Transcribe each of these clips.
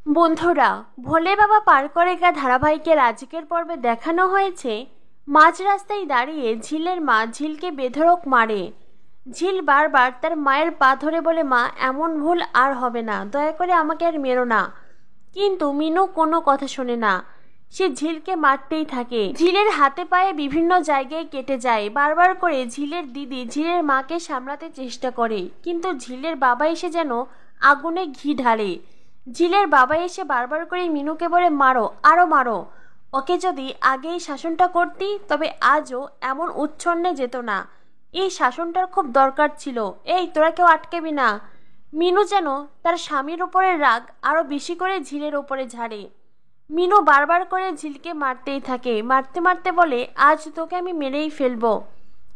বন্ধুরা, ভোলে বাবা পার করে গা ধারাবাহিকের আজকের পর্বে দেখানো হয়েছে মাঝ রাস্তায় দাঁড়িয়ে ঝিলের মা ঝিলকে বেধড়ক মারে। ঝিল বারবার তার মায়ের পা ধরে বলে, মা এমন ভুল আর হবে না, দয়া করে আমাকে আর মেরো না। কিন্তু মিনু কোনো কথা শোনে না, সে ঝিলকে মারতেই থাকে। ঝিলের হাতে পায়ে বিভিন্ন জায়গায় কেটে যায়। বারবার করে ঝিলের দিদি ঝিলের মাকে সামলাতে চেষ্টা করে, কিন্তু ঝিলের বাবা এসে যেন আগুনে ঘি ঢালে। ঝিলের বাবা এসে বারবার করে মিনুকে বলে, মারো, আরো মারো। ওকে যদি আগেই শাসনটা করতি তবে আজও এমন উচ্ছন্নে যেত না। এই শাসনটার খুব দরকার ছিল। এই তোরা কেউ আটকেবি না। মিনু যেন তার স্বামীর উপরে রাগ আরো বেশি করে ঝিলের উপরে ঝাড়ে। মিনু বারবার করে ঝিলকে মারতেই থাকে, মারতে মারতে বলে, আজ তোকে আমি মেরেই ফেলবো।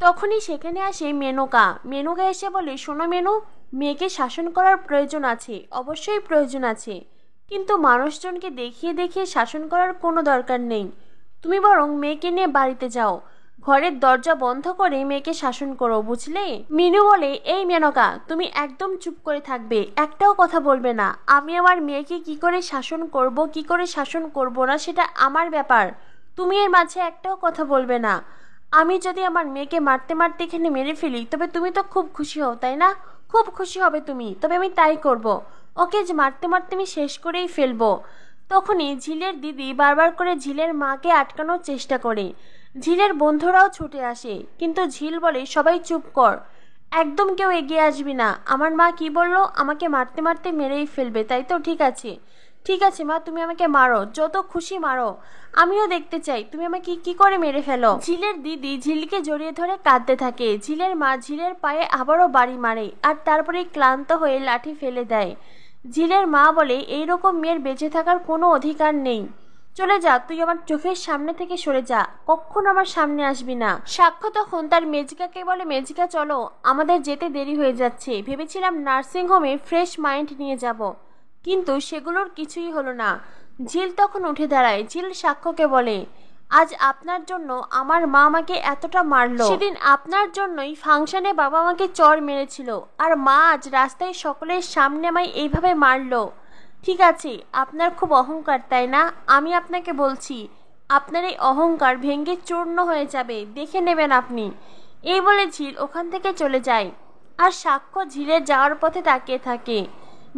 তখনই সেখানে আসে মেনকা। মেনকা এসে বলে, শোনো মেনু, মেয়েকে শাসন করার প্রয়োজন আছে, অবশ্যই প্রয়োজন আছে, কিন্তু মানুষজনকে দেখিয়ে দেখিয়ে শাসন করার কোনো দরকার নেই। তুমি বরং মেয়েকে নিয়ে বাড়িতে যাও, ঘরের দরজা বন্ধ করে মেয়েকে শাসন করো, বুঝলে? মিনু বলে, এই মেনকা, তুমি একদম চুপ করে থাকবে, একটাও কথা বলবে না। আমি আমার মেয়েকে কি করে শাসন করব, কি করে শাসন করব না, সেটা আমার ব্যাপার। তুমি এর মাঝে একটাও কথা বলবে না। আমি যদি আমার মেয়েকে মারতে মারতে এখানে মেরে ফেলি তবে তুমি তো খুব খুশি হও, তাই না? খুব খুশি হবে তুমি, তবে আমি তাই করব। ওকে মারতে মারতে আমি শেষ করেই ফেলবো। তখনই ঝিলের দিদি বারবার করে ঝিলের মাকে আটকানোর চেষ্টা করে। ঝিলের বন্ধুরাও ছুটে আসে, কিন্তু ঝিল বলে, সবাই চুপ কর, একদম কেউ এগিয়ে আসবি না। আমার মা কি বললো, আমাকে মারতে মারতে মেরেই ফেলবে, তাই তো? ঠিক আছে, ঠিক আছে মা, তুমি আমাকে মারো, যত খুশি মারো, আমিও দেখতে চাই তুমি আমাকে কি করে মেরে ফেলো। ঝিলের দিদি ঝিলকে জড়িয়ে ধরে কাঁদতে থাকে। ঝিলের মা ঝিলের পায়ে আবারও বাড়ি মারে, আর তারপরে ক্লান্ত হয়ে লাঠি ফেলে দেয়। ঝিলের মা বলে, এইরকম মেয়ের বেঁচে থাকার কোনো অধিকার নেই, চলে যা, তুই আমার চোখের সামনে থেকে সরে যা, কখনো আমার সামনে আসবি না। সাক্ষ্য তখন তার মেজিকাকে বলে, মেজিকা চলো, আমাদের যেতে দেরি হয়ে যাচ্ছে। ভেবেছিলাম নার্সিংহোমে ফ্রেশ মাইন্ড নিয়ে যাব, কিন্তু সেগুলোর কিছুই হলো না। ঝিল তখন উঠে দাঁড়ায়। ঝিল সাক্ষ্যকে বলে, আজ আপনার জন্য আমার মা আমাকে এতটা মারলো, সেদিন আপনার জন্যই ফাংশনে বাবা আমাকে চড় মেরেছিল, আর মা আজ রাস্তায় সকলের সামনে আমায় এইভাবে মারলো। ঠিক আছে, আপনার খুব অহংকার, তাই না? আমি আপনাকে বলছি, আপনার এই অহংকার ভেঙে চূর্ণ হয়ে যাবে, দেখে নেবেন আপনি। এই বলে ঝিল ওখান থেকে চলে যায়, আর সাক্ষ্য ঝিলের যাওয়ার পথে তাকিয়ে থাকে।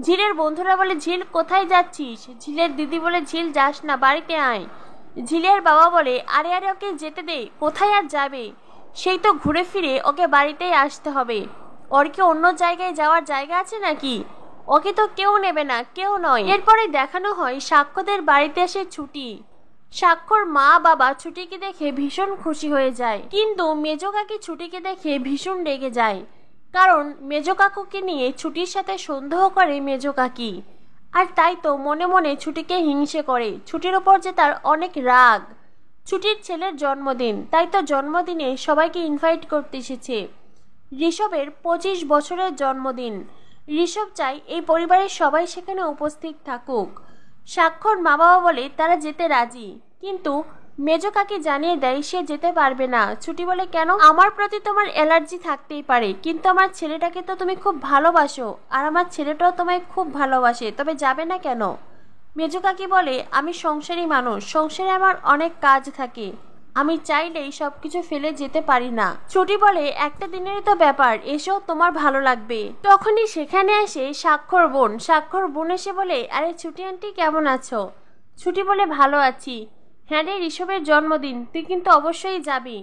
ঝিলের বন্ধুরা বলে, ঝিল কোথায় যাচ্ছিস? ঝিলের দিদি বলে, ঝিল যাস না, বাড়িতে আয়। ঝিলের বাবা বলে, আরে আরে, ওকে যেতে দে, কোথায় আর যাবে? সেই তো ঘুরে ফিরে ওকে বাড়িতেই আসতে হবে। ওর কি অন্য জায়গায় যাওয়ার জায়গা আছে নাকি? ওকে তো কেউ নেবে না, কেউ নয়। এরপরে দেখানো হয় সাক্ষ্যদের বাড়িতে এসে ছুটি। সাক্ষ্যর মা বাবা ছুটিকে দেখে ভীষণ খুশি হয়ে যায়, কিন্তু মেজ কাকি ছুটিকে দেখে ভীষণ রেগে যায়, কারণ মেজ কাকুকে নিয়ে ছুটির সাথে সন্দেহ করে মেজ কাকি। আর তাই তো মনে মনে ছুটিকে হিংসে করে। ছুটির ওপর যে তার অনেক রাগ। ছুটির ছেলের জন্মদিন, তাই তো জন্মদিনে সবাইকে ইনভাইট করতে এসেছে। ঋষভের 25 বছরের জন্মদিন। ঋষভ চাই এই পরিবারের সবাই সেখানে উপস্থিত থাকুক। সাক্ষর মা বাবা বলে তারা যেতে রাজি, কিন্তু মেজ কাকি জানিয়ে দেয় সে যেতে পারবে না। ছুটি বলে, কেন? আমার প্রতি তোমার অ্যালার্জি থাকতেই পারে, কিন্তু আমার ছেলেটাকে তো তুমি খুব ভালোবাসো, আর আমার ছেলেটাও তোমায় খুব ভালোবাসে, তবে যাবে না কেন? মেজ কাকি বলে, আমি সংসারী মানুষ, সংসারে আমার অনেক কাজ থাকে, আমি চাইলেই সবকিছু ফেলে যেতে পারি না। ছুটি বলে, একটা দিনেরই তো ব্যাপার, এসো, তোমার ভালো লাগবে। তখনই সেখানে আসে সাক্ষর বোন। সাক্ষর বোন এসে বলে, আরে ছুটি আন্টি, কেমন আছো? ছুটি বলে, ভালো আছি। হ্যাঁ রে, ঋষভের জন্মদিন, তুই কিন্তু অবশ্যই যাবি।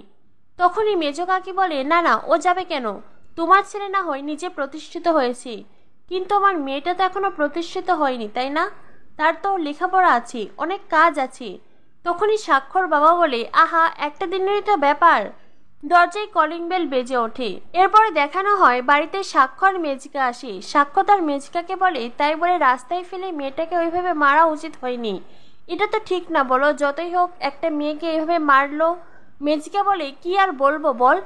তখনই মেজ কাকি বলে, না না, ও যাবে কেন? তোমার ছেলে না হয় নিজে প্রতিষ্ঠিত হয়েছে, কিন্তু আমার মেয়েটা তো এখনো প্রতিষ্ঠিত হয়নি, তাই না? তার তো লেখাপড়া আছে, অনেক কাজ আছে। তখনই সাক্ষর বাবা বলে, আহা, একটা দিনেরই তো ব্যাপার। দরজায় কলিং বেল বেজে ওঠে। এরপরে দেখানো হয় বাড়িতে সাক্ষর মেজকা আসে। সাক্ষ্য তার মেজকাকে বলে, তাই বলে রাস্তায় ফেলে মেয়েটাকে ওইভাবে মারা উচিত হয়নি, এটা তো ঠিক না, বলো? যতই হোক, একটা মেয়েকে এইভাবে মারলো। মেজকা বলে, কি আর বলবো বল,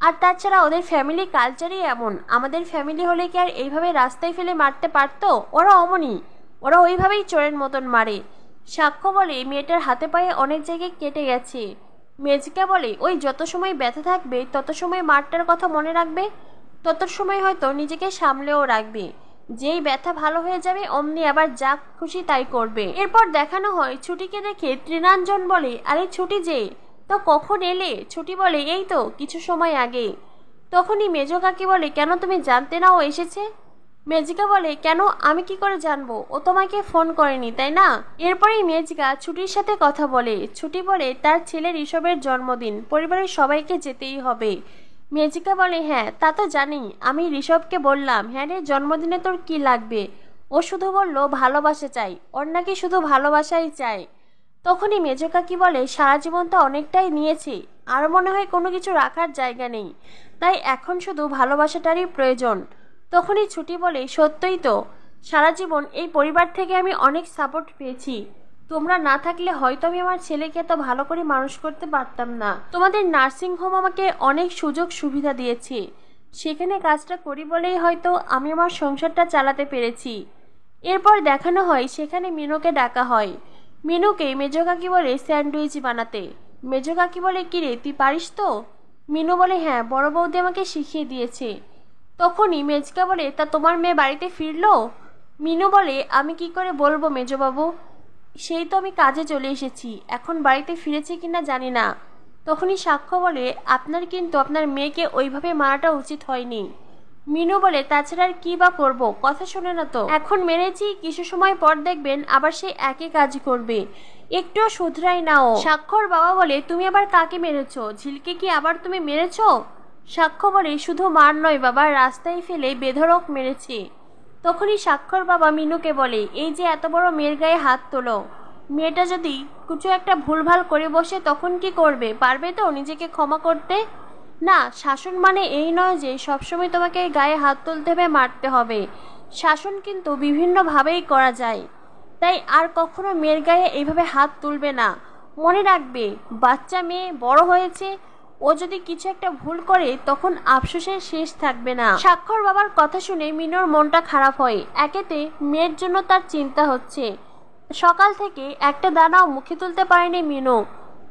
আর তাছাড়া ওদের ফ্যামিলি কালচারই এমন, আমাদের ফ্যামিলি হলে কি আর এইভাবে রাস্তায় ফেলে মারতে পারতো? ওরা অমনি, ওরা ওইভাবেই চোরের মতন মারে। সাক্ষ্য বলে, মেয়েটার হাতে পায়ে অনেক জায়গায় কেটে গেছে। মেজকা বলে, ওই যত সময় ব্যথা থাকবে তত সময় মারটার কথা মনে রাখবে, তত সময় হয়তো নিজেকে সামলেও রাখবে। যেই ব্যথা ভালো হয়ে যাবে অমনি আবার যা খুশি তাই করবে। এরপর দেখানো হয় ছুটিকে দেখে তৃণাঞ্জন বলে, আরে ছুটি যে, তো কখন এলে? ছুটি বলে, এই তো কিছু সময় আগে। তখনই মেজ কাকি বলে, কেন তুমি জানতে না ও এসেছে? মেজকা বলে, কেন আমি কি করে জানবো, ও তোমাকে ফোন করেনি তাই না? এরপরেই মেজকা ছুটির সাথে কথা বলে। ছুটি বলে তার ছেলের ঋষভের জন্মদিন, পরিবারের সবাইকে যেতেই হবে। মেজিকা বলে, হ্যাঁ তা তো জানি, আমি ঋষভকে বললাম, হ্যাঁ রে জন্মদিনে তোর কি লাগবে? ও শুধু বলল ভালোবাসা চাই, ওর নাকি শুধু ভালোবাসাই চাই। তখনই মেজ কাকি বলে, সারা জীবন তো অনেকটাই নিয়েছি, আর মনে হয় কোনো কিছু রাখার জায়গা নেই, তাই এখন শুধু ভালোবাসাটারই প্রয়োজন। তখনই ছুটি বলে, সত্যই তো, সারা জীবন এই পরিবার থেকে আমি অনেক সাপোর্ট পেয়েছি, তোমরা না থাকলে হয়তো আমি আমার ছেলেকে এত ভালো করে মানুষ করতে পারতাম না। তোমাদের নার্সিং হোম আমাকে অনেক সুযোগ সুবিধা দিয়েছে, সেখানে কাজটা করি বলেই হয়তো আমি আমার সংসারটা চালাতে পেরেছি। এরপর দেখানো হয় সেখানে মিনুকে ডাকা হয়। মিনুকে মেজ কাকি বলে স্যান্ডউইচ বানাতে। মেজ কাকি বলে, কিরে তুই পারিস তো? মিনু বলে, হ্যাঁ বড় বৌদি আমাকে শিখিয়ে দিয়েছে। তখনই মেজকা বলে, তা তোমার মেয়ে বাড়িতে ফিরলো? মিনু বলে, আমি কি করে বলবো মেজবাবু, সেই তো আমি কাজে চলে এসেছি, এখন বাড়িতে ফিরেছে কিনা জানি না। তখনই সাক্ষ্য বলে, আপনার কিন্তু আপনার মেয়েকে ওইভাবে মারাটা উচিত হয়নি। মিনু বলে, তাছাড়া আর কি বা করবো, কথা শোনে না তো, এখন মেরেছি, কিছু সময় পর দেখবেন আবার সে একই কাজ করবে, একটুও শুধরাই না ও। সাক্ষর বাবা বলে, তুমি আবার কাকে মেরেছো? ঝিলকে কি আবার তুমি মেরেছো? সাক্ষ্য বলে, শুধু মার নয় বাবা, রাস্তায় ফেলে বেধড়ক মেরেছে। তখনই সাক্ষর বাবা মিনুকে বলে, এই যে এত বড় মেয়ের গায়ে হাত তোলো, মেয়েটা যদি কিছু একটা ভুলভাল করে বসে তখন কি করবে, পারবে তো নিজেকে ক্ষমা করতে? না, শাসন মানে এই নয় যে সবসময় তোমাকে গায়ে হাত তুলতে হবে, মারতে হবে। শাসন কিন্তু বিভিন্নভাবেই করা যায়, তাই আর কখনো মেয়ের গায়ে এইভাবে হাত তুলবে না। মনে রাখবে, বাচ্চা মেয়ে বড় হয়েছে, ও যদি কিছু একটা ভুল করে তখন আফসোসের শেষ থাকবে না। সাক্ষর বাবার কথা শুনে মিনুর মনটা খারাপ হয়। একেতে মেয়ের জন্য তার চিন্তা হচ্ছে, সকাল থেকে একটা দানাও মুখে তুলতে পারেনি মিনু,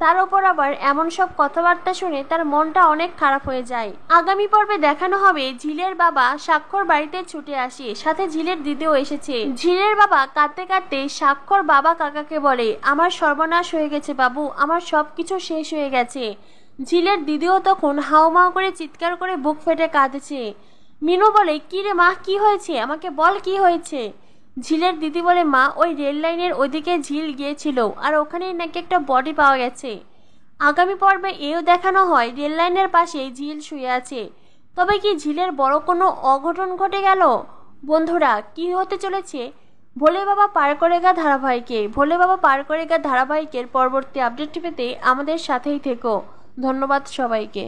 তার উপর আবার এমন সব কথাবার্তা শুনে তার মনটা অনেক খারাপ হয়ে যায়। আগামী পর্বে দেখানো হবে ঝিলের বাবা সাক্ষর বাড়িতে ছুটে আসে, সাথে ঝিলের দিদিও এসেছে। ঝিলের বাবা কাঁদতে কাঁদতে সাক্ষর বাবা কাকাকে বলে, আমার সর্বনাশ হয়ে গেছে বাবু, আমার সবকিছু শেষ হয়ে গেছে। ঝিলের দিদিও তখন হাউমাউ করে চিৎকার করে বুক ফেটে কাঁদছে। মিনু বলে, কি রে মা, কি হয়েছে, আমাকে বল কি হয়েছে? ঝিলের দিদি বলে, মা ওই রেল লাইনের ওইদিকে ঝিল গিয়েছিল, আর ওখানেই নাকি একটা বডি পাওয়া গেছে। আগামী পর্বে এও দেখানো হয় রেল লাইনের পাশে ঝিল শুয়ে আছে। তবে কি ঝিলের বড় কোনো অঘটন ঘটে গেল? বন্ধুরা, কি হতে চলেছে ভোলে বাবা পার করেগা ধারাবাহিকের পরবর্তী আপডেটটি পেতে আমাদের সাথেই থেকো। ধন্যবাদ সবাইকে।